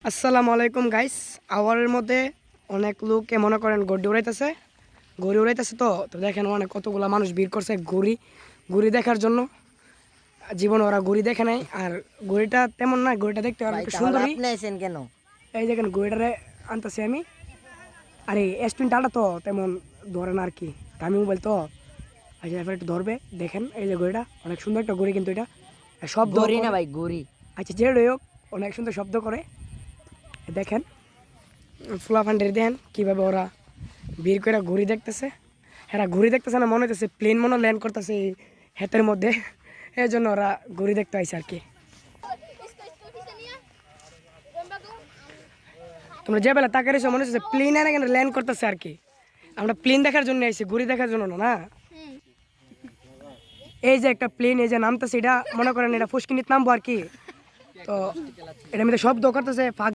আসসালামু আলাইকুম গাইস। আওয়ারের মধ্যে অনেক লোকে মনে করেন গড়ি উড়াইতেছে তো তো দেখেন অনেক কতগুলা মানুষ ভিড় করছে ঘুড়ি দেখার জন্য। জীবনে ওরা ঘুড়ি দেখে নাই। আর ঘুড়িটা তেমন না, ঘুড়িটা দেখতে ভাই একটু তাহলে সুন্দরী। আপনি আইছেন কেন? এই দেখেন ঘুড়িটারে আনতেছি আমি। আর এই S20 তো তেমন ধরে না আর কি, দামি মোবাইল তো। আচ্ছা এবার একটু ধরবে, দেখেন এই যে ঘুড়িটা অনেক সুন্দর একটা ঘুড়ি, কিন্তু এটা শব্দ গড়ি না করে। ভাই, গড়ি। আচ্ছা যেটাই হোক, অনেক সুন্দর শব্দ করে। দেখেন ফুলাফান্ডের দেখেন কীভাবে ওরা ভিড় করে ঘুড়ি দেখতেছে। হ্যাঁ ঘুড়ি দেখতেছে না, মনে হচ্ছে প্লেন মনে ল্যান্ড করতেছে এই হেতের মধ্যে। এই জন্য ওরা ঘুড়ি দেখতে আইছে আর কি। তোমরা যে বেলা তাকে রয়েছে মনে হচ্ছে প্লেন এনে কেন ল্যান্ড করতেছে আর কি। আমরা প্লেন দেখার জন্য আইছি, ঘুড়ি দেখার জন্য না না। এই যে একটা প্লেন এই যে নামতেছে, এটা মনে করেন এটা ফুসকিনিত নামবো আর কি। তো এটার মধ্যে শব্দ করতেছে, ফাঁক